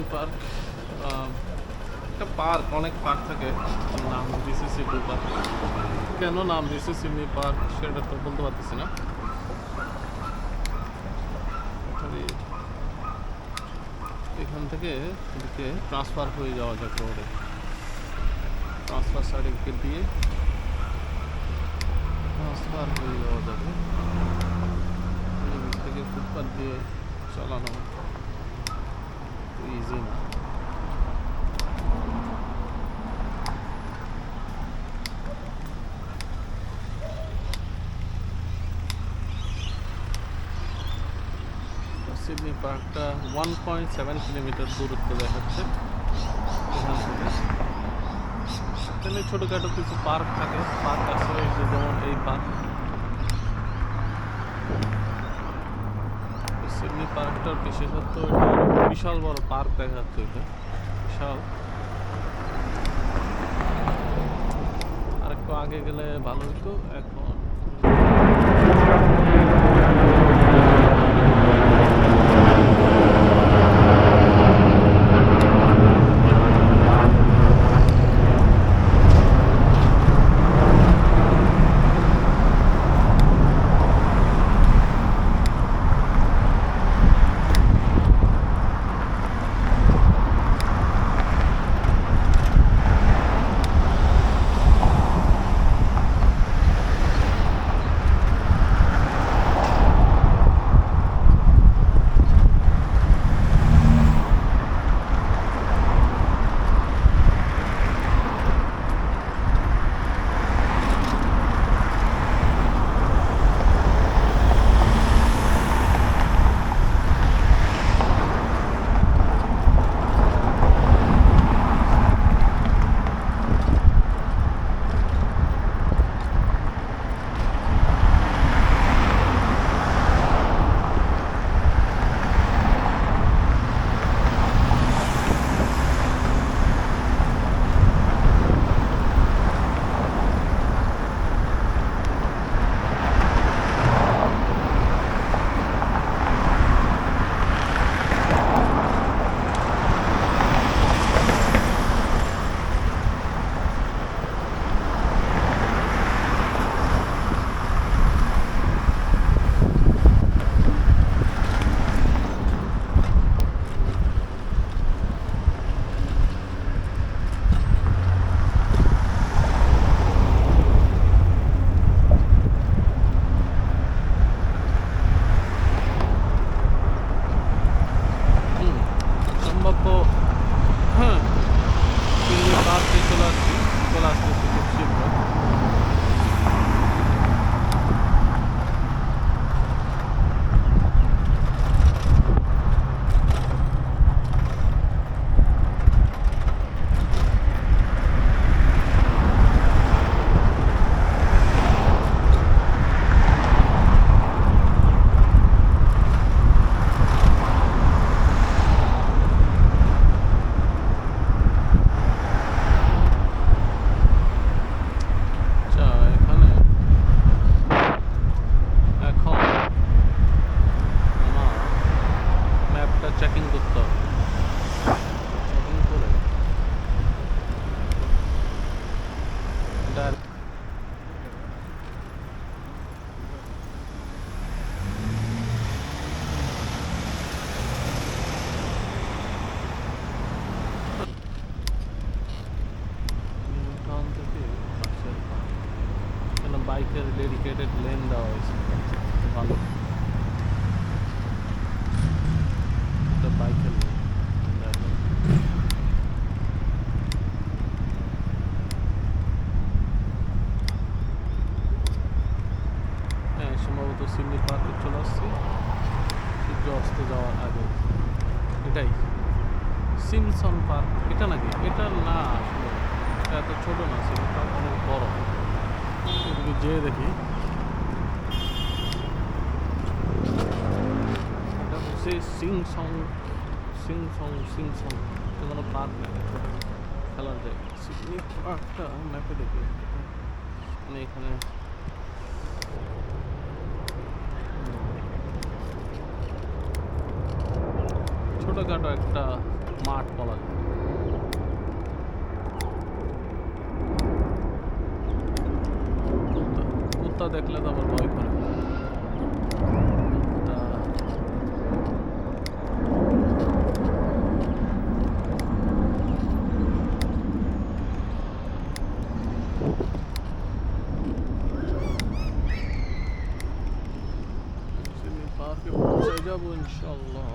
Sydney park একটা park, অনেক park থাকে, নাম দিয়েছে সিডনি পার্ক। কেন নাম দিয়েছে সিডনি পার্ক সেটা তো বলতে পারতেছি না। এখান থেকে এদিকে ট্রান্সফার হয়ে যাওয়া যাক রোডে, ট্রান্সফার সার্টিফিকেট দিয়ে ট্রান্সফার হয়ে যাওয়া যাবে। থেকে ফুটপাথ দিয়ে চালানো ইজি না। সিডনি পার্কটা 1.7 কিলোমিটার দূরত্ব দেখাচ্ছে এখান থেকে। এখানে ছোটোখাটো কিছু পার্ক থাকে, পার্ক আছে যেমন এই পার্ক। সিডনি পার্কটার বিশেষত্ব এটা বিশাল বড় পার্ক দেখা যাচ্ছে, এটা বিশাল। আরেকটু আগে গেলে ভালো হতো। এখন বাইকের ডেডিকেটেড লেন দেওয়া হয়েছে, ভালো। এটা বাইকের লেন। হ্যাঁ, সম্ভবত সিডনি পার্কে চলে আসছি সূর্য অস্ত যাওয়ার আগে। এটাই সিমসন পার্ক, এটা নাকি? এটা না, আসলে এটা এত ছোট না, সিডনি পার্ক অনেক বড়। এদিকে যেয়ে দেখি। এটা হচ্ছে সিংসং কোনো পার্ক না, খেলার জায়গা। সিডনি পার্কটা ম্যাপে দেখি, মানে এখানে ছোটোখাটো একটা মাঠ বলা যায়। কুত্তা দেখলে তো আবার ভয় করে। সিডনি পার্কে পৌঁছে যাবো ইনশাল্লাহ,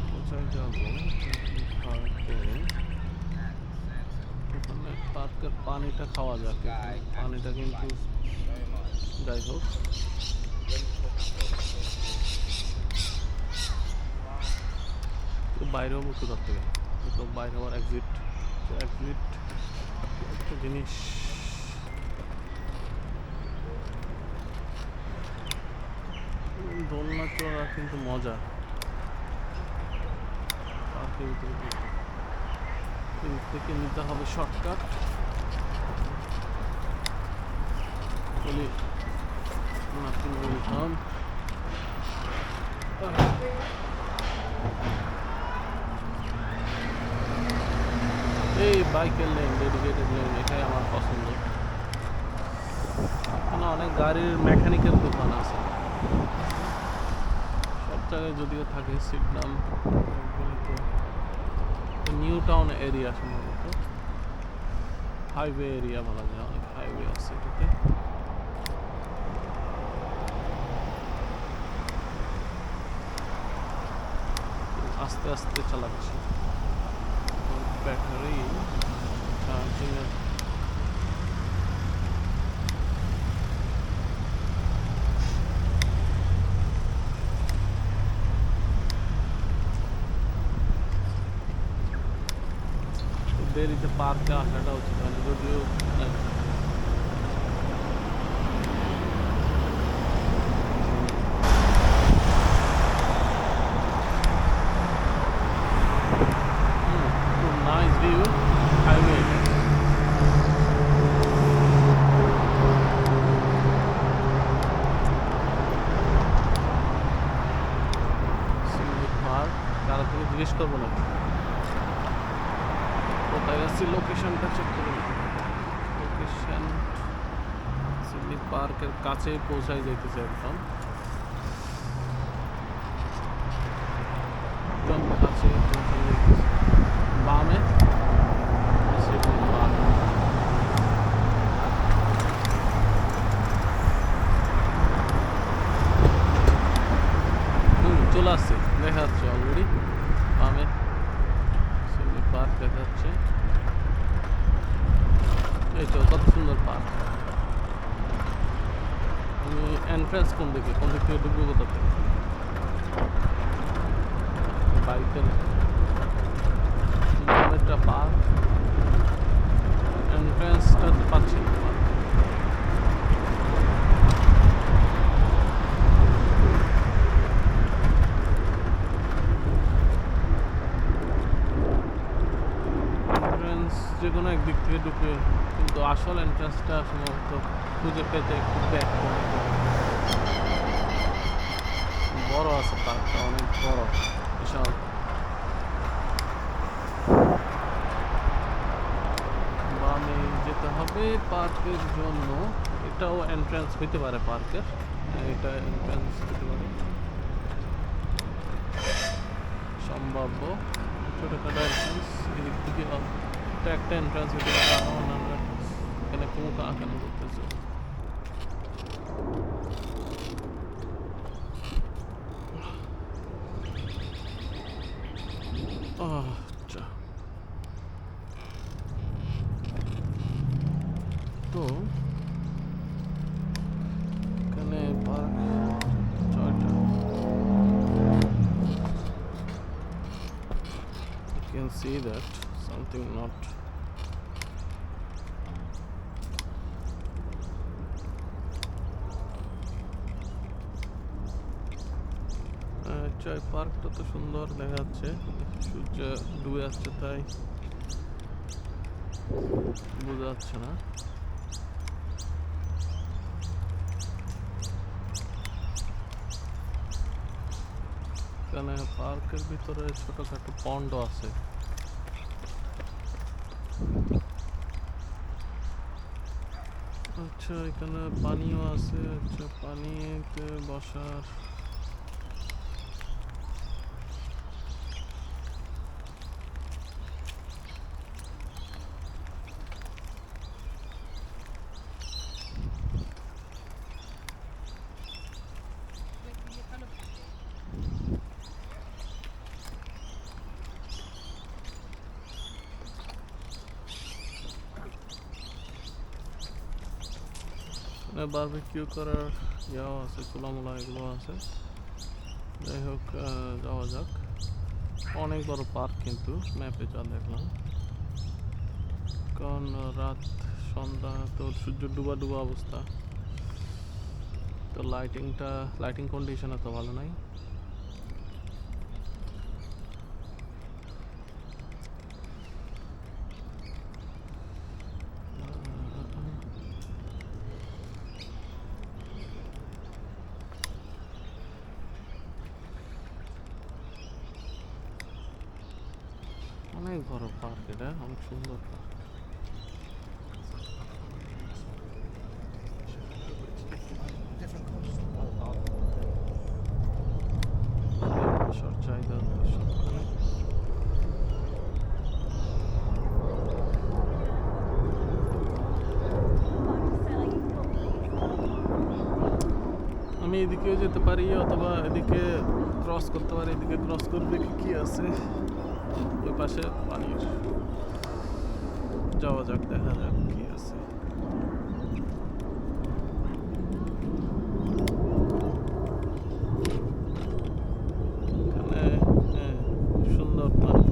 পৌঁছে যাবো পার্কে। এখানে পার্কের পানিটা খাওয়া যাক, পানিটা কিন্তু যাই হোক বাইরে হবো কোথার থেকে, তো বাইরে হওয়ার এক্সিট একটা জিনিস। দোলনা চড়া কিন্তু মজা পার্কের ভিতরে। এই থেকে নিতে হবে শর্টকাট। বলি নাথিং উইল কাম। এই বাইকের লেন, ডেডিকেটেড লেন, এটাই আমার পছন্দ। এখানে অনেক গাড়ির মেকানিকের দোকান আছে, সব জায়গায় যদিও থাকে। সিডনাম নিউ টাউন এরিয়া, সম্ভবত হাইওয়ে এরিয়া বলা যায়, অনেক হাইওয়ে আছে এটাতে। আস্তে আস্তে চালাচ্ছি, ব্যাটারি চার্জিং এর দেরিতে পার্কে আসাটা উচিত হয় না, যদিও nice view highway. Sydney park কারো থেকে জিজ্ঞেস করবো না কোথায় আছি, লোকেশনটা চেক করে নিই। লোকেশন সিডনি পার্কের কাছেই পৌঁছাই যাইতেছে একদম কাছে পৌঁছাই যাইতেছে। বামে সিডনি পার্ক। চলে আসছে, দেখা যাচ্ছে অলরেডি বামে সিডনি পার্ক দেখা যাচ্ছে। এই তো কত সুন্দর পার্ক। আমি এন্ট্রান্স কোন দিক থেকে ঢুকবো, কোথা থেকে? বাইকের একটা পার্ক, এন্ট্রান্সটা পাচ্ছি না। যে কোনো একদিক থেকে ঢুকে, কিন্তু আসল এন্ট্রান্সটা সম্ভবত খুঁজে পেতে একটু ব্যাক করে। বড় আছে পার্কটা, অনেক বড়, বিশাল। বামে যেতে হবে পার্কের জন্য। এটাও এন্ট্রান্স হইতে পারে পার্কের, এটা এন্ট্রান্স হইতে পারে সম্ভাব্য। ছোটখাটো এন্ট্রান্স এদিক থেকে এটা একটা এন্ট্রান্স হইতে পারে, আরো অন্যান্য এখানে কুমুকা আঁকানো করতেছে। আচ্ছা, তো এখানে পার্ক ছয়টা। You can see that something not পার্কটা তো সুন্দর দেখা যাচ্ছে, সূর্য ডুবে আসছে তাই বোঝা যাচ্ছে না। এখানে পার্কের ভিতরে ছোটখাটো পন্ড আছে। আচ্ছা, এখানে পানিও আছে। আচ্ছা, পানিতে বসার বারবিকিউ করার ইয়াও আছে, চুলামুলা এগুলো আছে। যাই হোক, যাওয়া যাক। অনেক বড় পার্ক কিন্তু ম্যাপে যা দেখলাম, কারণ রাত সন্ধ্যা তো সূর্য ডুবা ডুবা অবস্থা, তো লাইটিং কন্ডিশন এত ভালো নাই। অনেক বড় পার্ক, এটা অনেক সুন্দর পার্ক। বসার জায়গা সবখানে। আমি এদিকেও যেতে পারি, অথবা এদিকে ক্রস করতে পারি। এদিকে ক্রস করে দেখি কি আছে। ওই পাশে পানির, যাওয়া যাক, দেখা যাক কি আছে। এখানে খুব সুন্দর পানি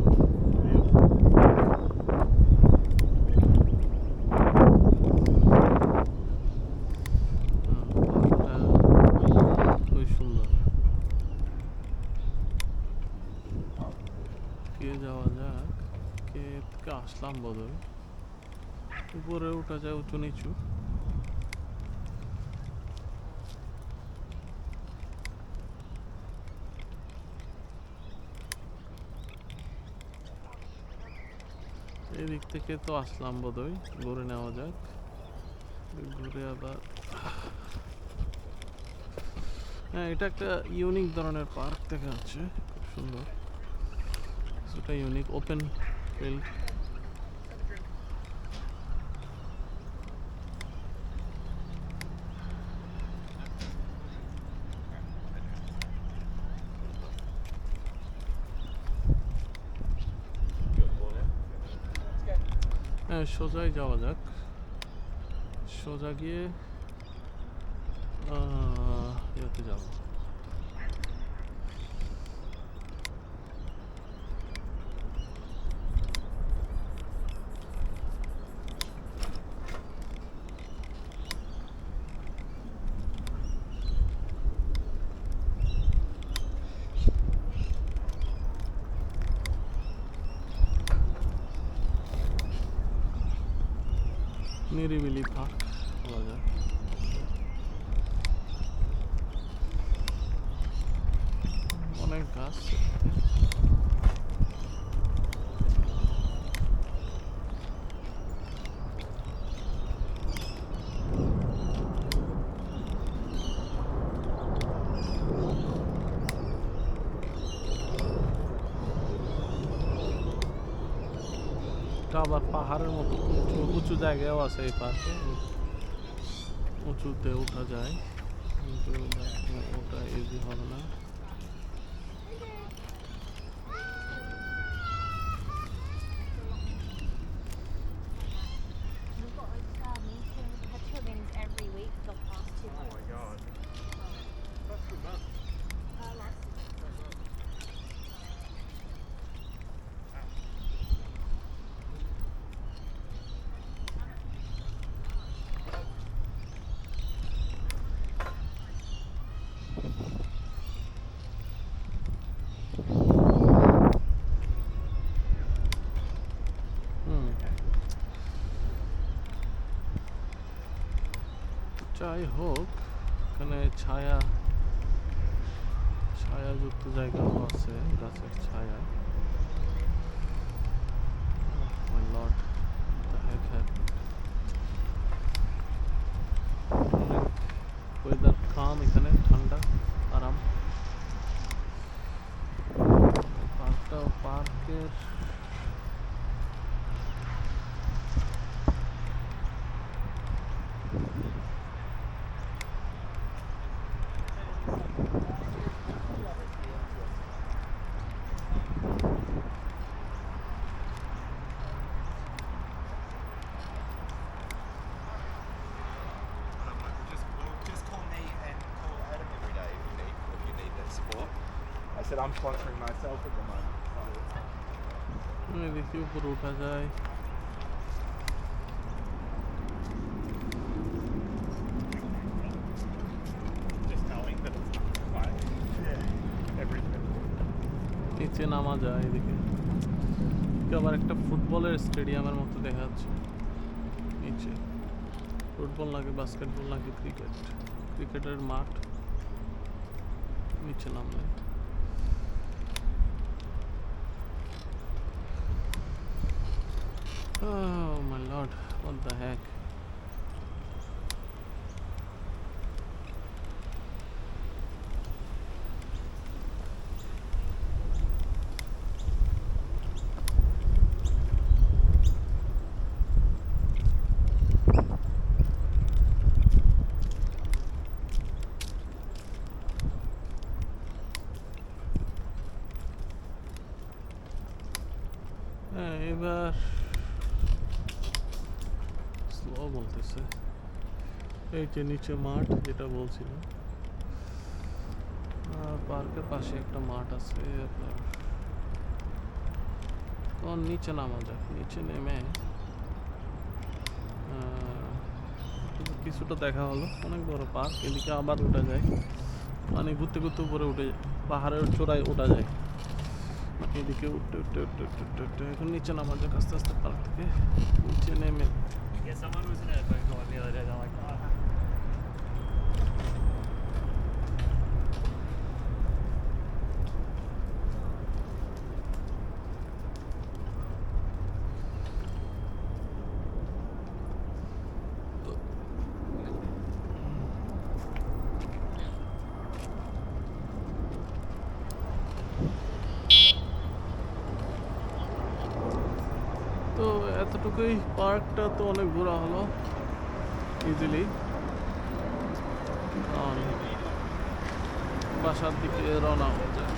ভিউ। খুবই সুন্দর। কে যাওয়া যাক, কে থেকে আসলাম বোধহয়। উপরে উঠা যায় উঁচু নিচু। এদিক থেকে তো আসলাম বোধহয়, ঘুরে নেওয়া যাক। ঘুরে আবার, হ্যাঁ, এটা একটা ইউনিক ধরনের পার্ক দেখা যাচ্ছে, খুব সুন্দর। সেটা ইউনিক, ওপেন ফিল্ড। হ্যাঁ, সোজাই যাওয়া যাক। সোজা গিয়ে ইয়েতে যাব। নিরিবিলি পার্ক বলা যায়। অনেক গাছ। আবার পাহাড়ের মতো উঁচু জায়গাও আছে এই পার্কে, উঁচুতে উঠা যায়, কিন্তু ওটা ইজি হবে না। যাই হোক, এখানে ছায়া ছায়াযুক্ত জায়গাও আছে গাছের ছায়া। My lord, the heck happened? Weather calm, এখানে ঠান্ডা আরাম। পার্কের Just call me and call Adam every day if you need that support. I said I'm sponsoring myself at the moment. দেখি উপরে উঠা যায়। Just knowing that it's like everything. নিচে নামা যায় এদিকে। আবার একটা ফুটবলের স্টেডিয়ামের মতো দেখা যাচ্ছে নিচে। ফুটবল নাকি বাস্কেটবল নাকি ক্রিকেটের মাঠ নিচে নামলে। Oh my lord, what the heck? এবার স্লো বলতেছে। এই যে নিচে মাঠ যেটা বলছিলাম, পার্কের পাশে একটা মাঠ আছে আপনার। তখন নিচে নামা যাক, নিচে নেমে কিছুটা দেখা হলো। অনেক বড় পার্ক, এদিকে আবার উঠা যায়, মানে ঘুরতে ঘুরতে উপরে উঠে যায়, পাহাড়ের চূড়ায় ওঠা যায়। এদিকে উঠতে উঠতে উঠতে উঠতে উঠতে উঠতে এখন নিচে নামা যাক আস্তে আস্তে পার্ক থেকে নিচে নেমে। Yeah, someone was in a phone call the other day. They're like, oh. তো এতটুকুই, পার্কটা তো অনেক ঘোরা হলো ইজিলি। বাসার দিকে রওনা হয়ে যাক।